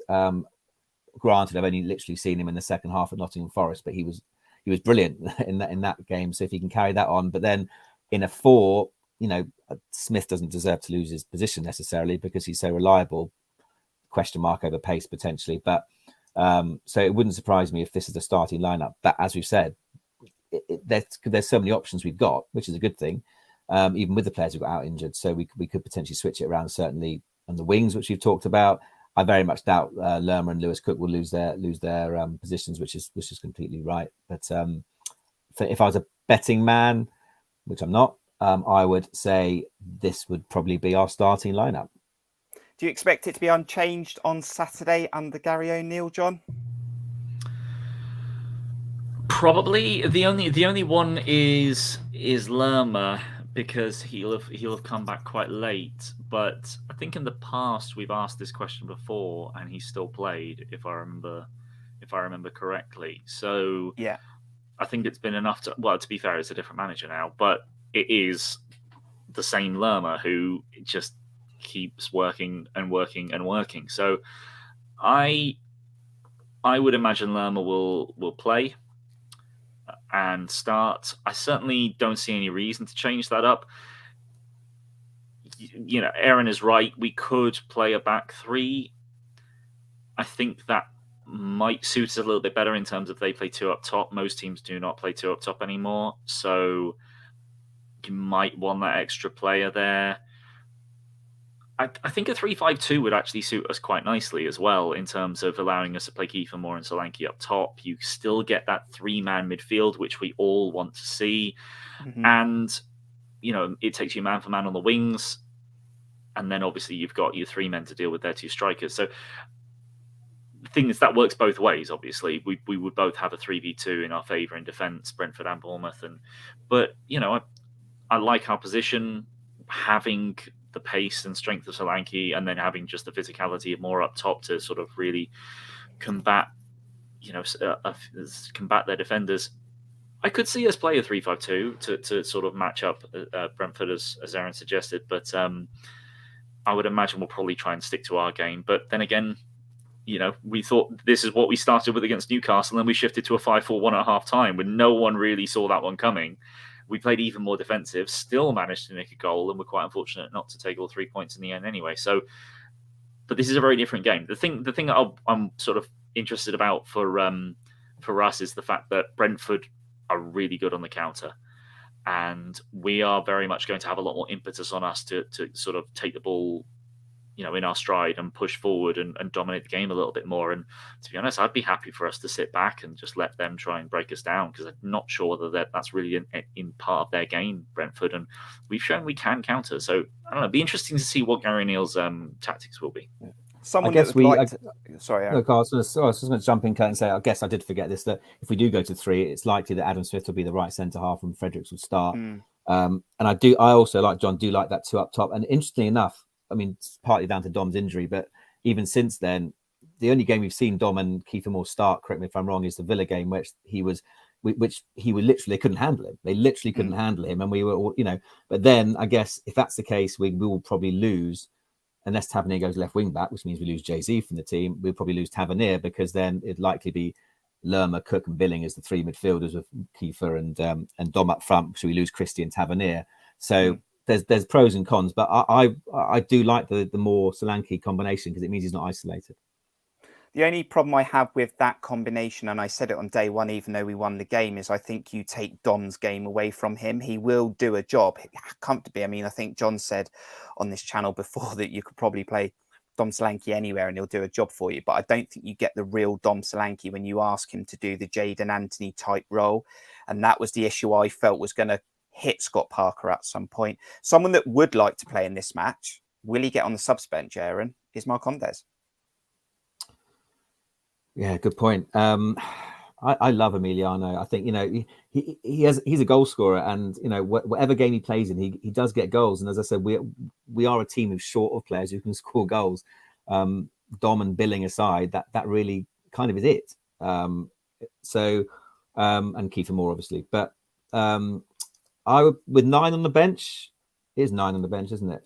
Granted, I've only literally seen him in the second half at Nottingham Forest, but he was brilliant in that game. So if he can carry that on, but then in a 4, Smith doesn't deserve to lose his position necessarily because he's so reliable. Question mark over pace potentially, but so it wouldn't surprise me if this is the starting lineup. But as we've said, there's so many options we've got, which is a good thing. Even with the players who got out injured, so we could potentially switch it around. Certainly on the wings, which we've talked about. I very much doubt Lerma and Lewis Cook will lose their positions, which is completely right. But if I was a betting man, which I'm not, I would say this would probably be our starting lineup. Do you expect it to be unchanged on Saturday under Gary O'Neill, John? Probably. The only one is Lerma, because he'll have come back quite late. But I think in the past we've asked this question before, and he's still played, if I remember correctly. So yeah, I think it's been enough to. Well, to be fair, it's a different manager now, but it is the same Lerma who just keeps working and working and working. So I would imagine Lerma will play and start. I certainly don't see any reason to change that up. Aaron is right. We could play a back three. I think that might suit us a little bit better in terms of they play two up top. Most teams do not play two up top anymore. So you might want that extra player there. I think a 3-5-2 would actually suit us quite nicely as well in terms of allowing us to play Kiefer Moore and Solanke up top. You still get that 3-man midfield, which we all want to see. Mm-hmm. And, it takes you man for man on the wings. And then obviously you've got your 3 men to deal with their 2 strikers. So the thing is that works both ways, obviously. We would both have a 3v2 in our favour in defence, Brentford and Bournemouth. But I like our position, having the pace and strength of Solanke, and then having just the physicality of Moore up top to sort of really combat, combat their defenders. I could see us play a 3-5-2 to sort of match up Brentford, as Aaron suggested, but I would imagine we'll probably try and stick to our game. But then again, we thought this is what we started with against Newcastle, and then we shifted to a 5-4-1 at half time when no one really saw that one coming. We played even more defensive, still managed to nick a goal, and we're quite unfortunate not to take all 3 points in the end anyway. So, but this is a very different game. The thing that I'm sort of interested about for us is the fact that Brentford are really good on the counter, and we are very much going to have a lot more impetus on us to sort of take the ball, in our stride and push forward and dominate the game a little bit more. And to be honest, I'd be happy for us to sit back and just let them try and break us down, because I'm not sure that that's really in part of their game, Brentford. And we've shown we can counter. So I don't know. It'd be interesting to see what Gary Neal's tactics will be. Someone I guess sorry, Aaron. Look, I was just going to jump in, Kurt, and say, I guess I did forget this, that if we do go to 3, it's likely that Adam Smith will be the right centre half and Fredericks will start. And I also, like John, do like that 2 up top. And interestingly enough, I mean, it's partly down to Dom's injury, but even since then, the only game we've seen Dom and Kiefer Moore start, correct me if I'm wrong, is the Villa game, which he was literally, they couldn't handle him. They literally couldn't handle him. And we were all, but then I guess if that's the case, we will probably lose, unless Tavernier goes left wing back, which means we lose Jay-Z from the team. We'll probably lose Tavernier, because then it'd likely be Lerma, Cook and Billing as the 3 midfielders with Kiefer and Dom up front. So we lose Christie and Tavernier. So there's pros and cons, but I do like the more Solanke combination, because it means he's not isolated. The only problem I have with that combination, and I said it on day one, even though we won the game, is I think you take Dom's game away from him. He will do a job comfortably. I mean, I think John said on this channel before that you could probably play Dom Solanke anywhere and he'll do a job for you. But I don't think you get the real Dom Solanke when you ask him to do the Jadon Anthony type role. And that was the issue I felt was going to hit Scott Parker at some point. Someone that would like to play in this match, will he get on the subs bench, Aaron, is Marcondes. Yeah, good point. I love Emiliano. I think, he's a goal scorer, and, whatever game he plays in, he does get goals. And as I said, we are a team who's short of players who can score goals. Dom and Billing aside, that really kind of is it. And Kiefer Moore, obviously. But with 9 on the bench, it is 9 on the bench, isn't it?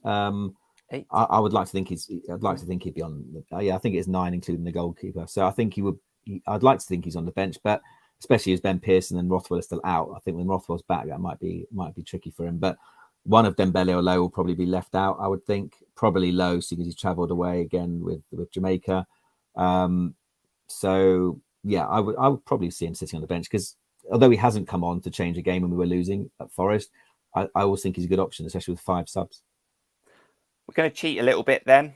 8. I would like to think I'd like to think he'd be on. I think it's 9, including the goalkeeper. So I think he would. I'd like to think he's on the bench, but especially as Ben Pearson and Rothwell are still out, I think when Rothwell's back, that might be tricky for him. But one of Dembele or Lowe will probably be left out. I would think probably Lowe, because he's travelled away again with Jamaica. So yeah, I would probably see him sitting on the bench, because although he hasn't come on to change a game when we were losing at Forest, I always think he's a good option, especially with 5 subs. We're going to cheat a little bit then,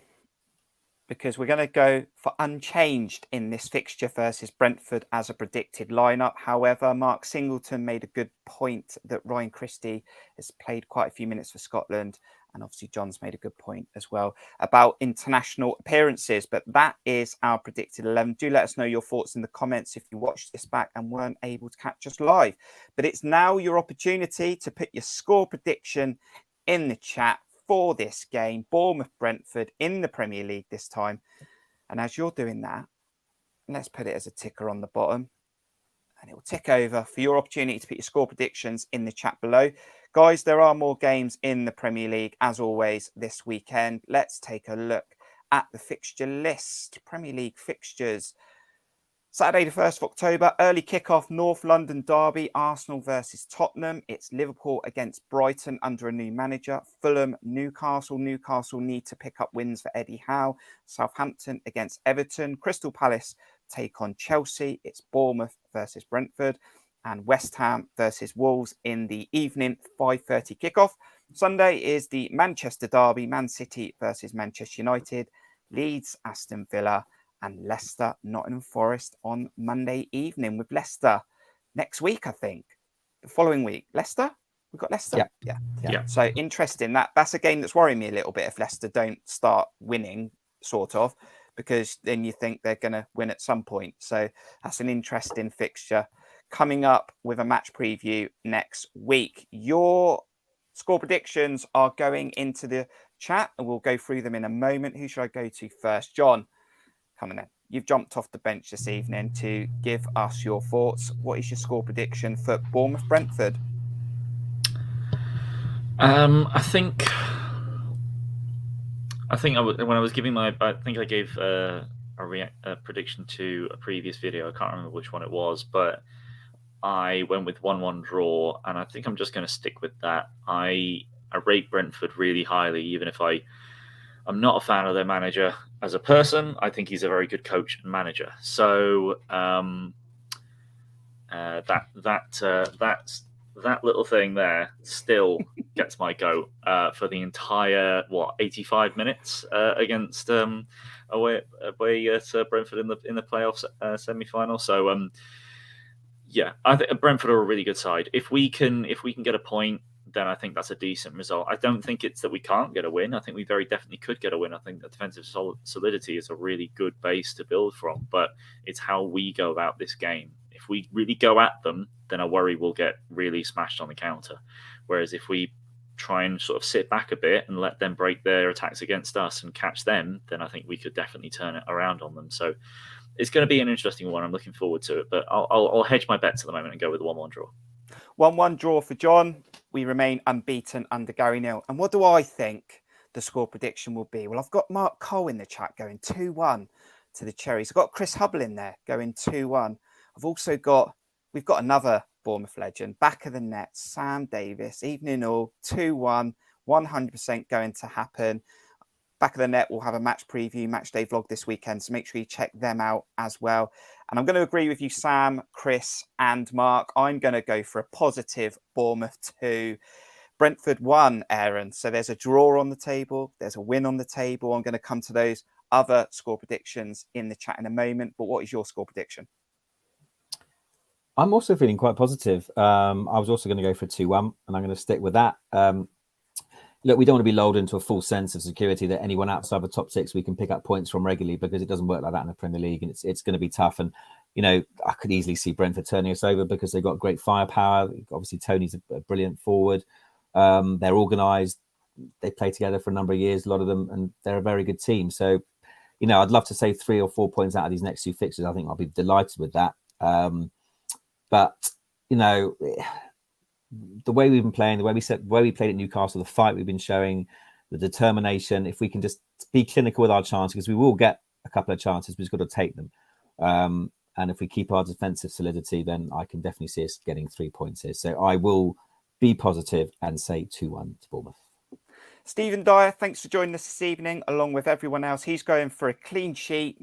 because we're going to go for unchanged in this fixture versus Brentford as a predicted lineup. However, Mark Singleton made a good point that Ryan Christie has played quite a few minutes for Scotland. And obviously John's made a good point as well about international appearances. But that is our predicted 11. Do let us know your thoughts in the comments if you watched this back and weren't able to catch us live. But it's now your opportunity to put your score prediction in the chat for this game, Bournemouth-Brentford in the Premier League this time. And as you're doing that, let's put it as a ticker on the bottom. and it will tick over for your opportunity to put your score predictions in the chat below. Guys, there are more games in the Premier League, as always, this weekend. Let's take a look at the fixture list. Premier League fixtures. Saturday the 1st of October, early kickoff, North London derby, Arsenal versus Tottenham. It's Liverpool against Brighton under a new manager. Fulham, Newcastle. Newcastle need to pick up wins for Eddie Howe. Southampton against Everton. Crystal Palace take on Chelsea. It's Bournemouth versus Brentford. And West Ham versus Wolves in the evening 5:30 kickoff. Sunday is the Manchester derby, Man City versus Manchester United. Leeds, Aston Villa, and Leicester, Nottingham Forest on Monday evening, with Leicester next week, I think. The following week. Leicester? We've got Leicester? Yeah. So interesting. That's a game that's worrying me a little bit if Leicester don't start winning, sort of, because then you think they're going to win at some point. So that's an interesting fixture coming up with a match preview next week. Your score predictions are going into the chat, and we'll go through them in a moment. Who should I go to first? John, coming in. You've jumped off the bench this evening to give us your thoughts. What is your score prediction for Bournemouth Brentford? I think when I was giving I think I gave a prediction to a previous video. I can't remember which one it was, but I went with 1-1 draw, and I think I'm just going to stick with that. I rate Brentford really highly, even if I'm not a fan of their manager as a person. I think he's a very good coach and manager. So that little thing there still gets my goat for the entire 85 minutes against away at Brentford in the playoffs semi-final. So yeah, I think Brentford are a really good side. If we can get a point, then I think that's a decent result. I don't think it's that we can't get a win. I think we very definitely could get a win. I think that defensive solidity is a really good base to build from, but it's how we go about this game. If we really go at them, then I worry we'll get really smashed on the counter. Whereas if we try and sort of sit back a bit and let them break their attacks against us and catch them, then I think we could definitely turn it around on them. So it's going to be an interesting one. I'm looking forward to it, but I'll hedge my bets at the moment and go with a 1-1 draw. 1-1 draw for John. We remain unbeaten under Gary Neal. And what do I think the score prediction will be? Well, I've got Mark Cole in the chat going 2-1 to the Cherries. I've got Chris Hubble in there going 2-1. We've got another Bournemouth legend, back of the net, Sam Davis, evening all, 2-1, 100% going to happen. Back of the net, we'll have a match preview, match day vlog this weekend, so make sure you check them out as well. And I'm going to agree with you, Sam, Chris, and Mark. I'm going to go for a positive Bournemouth 2, Brentford 1, Aaron. So there's a draw on the table, there's a win on the table. I'm going to come to those other score predictions in the chat in a moment. But what is your score prediction? I'm also feeling quite positive. I was also going to go for 2-1, and I'm going to stick with that. Look, we don't want to be lulled into a false sense of security that anyone outside the top six we can pick up points from regularly, because it doesn't work like that in the Premier League, and it's going to be tough. And, you know, I could easily see Brentford turning us over because they've got great firepower. Obviously, Tony's a brilliant forward. They're organised. They play together for a number of years, a lot of them, and they're a very good team. So, you know, I'd love to say 3 or 4 points out of these next 2 fixtures. I think I'll be delighted with that. But, you know, the way we've been playing, the way we played at Newcastle, the fight we've been showing, the determination, if we can just be clinical with our chances, because we will get a couple of chances, we've just got to take them. And if we keep our defensive solidity, then I can definitely see us getting 3 points here. So I will be positive and say 2-1 to Bournemouth. Stephen Dyer, thanks for joining us this evening, along with everyone else. He's going for a clean sheet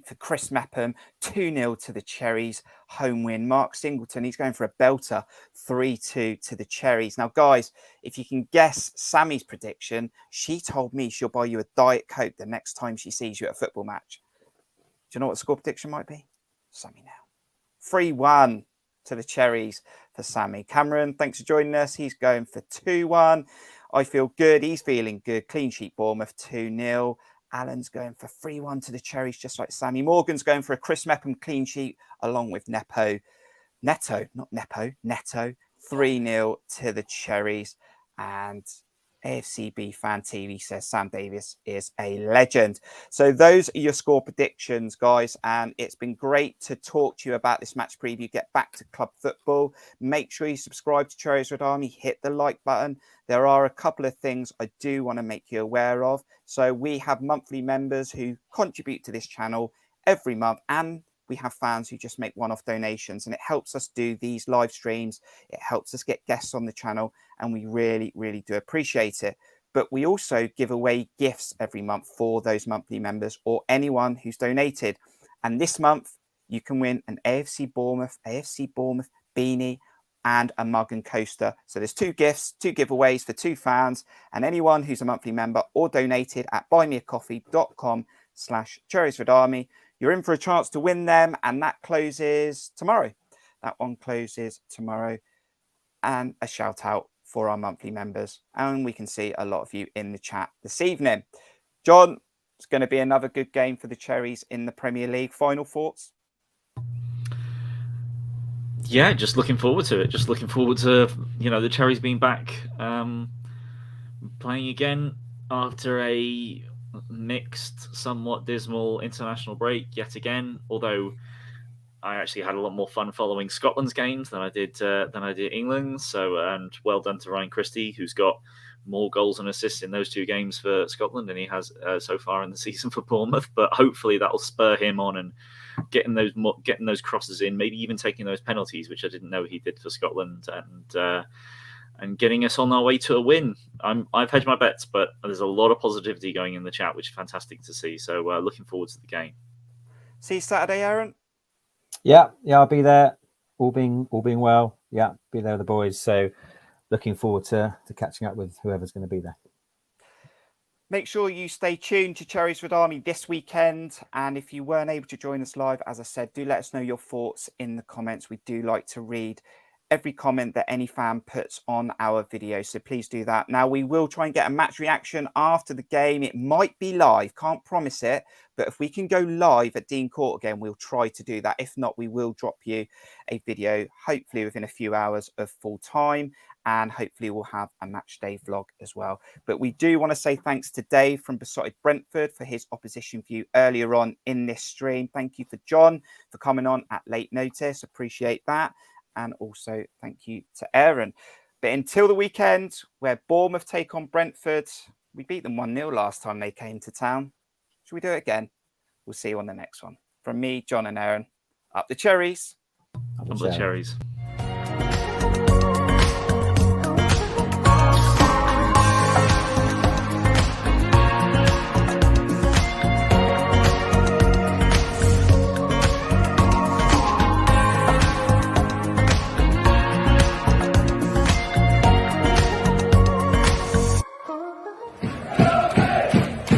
for Chris Mepham, 2-0 to the Cherries, home win. Mark Singleton, he's going for a belter, 3-2 to the Cherries. Now, guys, if you can guess Sammy's prediction, she told me she'll buy you a Diet Coke the next time she sees you at a football match. Do you know what the score prediction might be? Sammy now. 3-1 to the Cherries for Sammy. Cameron, thanks for joining us. He's going for 2-1. I feel good. He's feeling good. Clean sheet Bournemouth 2-0. Alan's going for 3-1 to the Cherries, just like Sammy. Morgan's going for a Chris Mepham clean sheet along with Neto, 3-0 to the Cherries. And AFCB Fan TV says Sam Davies is a legend. So those are your score predictions, guys. And it's been great to talk to you about this match preview. Get back to club football. Make sure you subscribe to Cherries Red Army. Hit the like button. There are a couple of things I do want to make you aware of. So we have monthly members who contribute to this channel every month, and we have fans who just make one-off donations, and it helps us do these live streams. It helps us get guests on the channel, and we really, really do appreciate it. But we also give away gifts every month for those monthly members or anyone who's donated. And this month, you can win an AFC Bournemouth beanie and a mug and coaster. So there's 2 gifts, 2 giveaways for 2 fans, and anyone who's a monthly member or donated at buymeacoffee.com/Cherries Red Army. You're in for a chance to win them, and that closes tomorrow. That one closes tomorrow. And a shout out for our monthly members. And we can see a lot of you in the chat this evening. John, it's going to be another good game for the Cherries in the Premier League. Final thoughts? Yeah, just looking forward to it. Just looking forward to, the Cherries being back, playing again after a mixed, somewhat dismal international break yet again. Although I actually had a lot more fun following Scotland's games than I did England's. So, and well done to Ryan Christie, who's got more goals and assists in those 2 games for Scotland than he has so far in the season for Bournemouth. But hopefully that will spur him on and getting those crosses in, maybe even taking those penalties, which I didn't know he did for Scotland, and getting us on our way to a win. I've hedged my bets, but there's a lot of positivity going in the chat, which is fantastic to see. So looking forward to the game. See you Saturday, Aaron. Yeah, I'll be there. All being well. Yeah, be there with the boys. So looking forward to catching up with whoever's going to be there. Make sure you stay tuned to Cherries Red Army this weekend. And if you weren't able to join us live, as I said, do let us know your thoughts in the comments. We do like to read every comment that any fan puts on our video. So please do that. Now, we will try and get a match reaction after the game. It might be live. Can't promise it. But if we can go live at Dean Court again, we'll try to do that. If not, we will drop you a video, hopefully within a few hours of full time. And hopefully we'll have a match day vlog as well. But we do want to say thanks to Dave from Beesotted Brentford for his opposition view earlier on in this stream. Thank you for John for coming on at late notice. Appreciate that. And also thank you to Aaron. But until the weekend, where Bournemouth take on Brentford, we beat them 1-0 last time they came to town. Should we do it again? We'll see you on the next one. From me, John and Aaron, up the Cherries. Up the Cherries.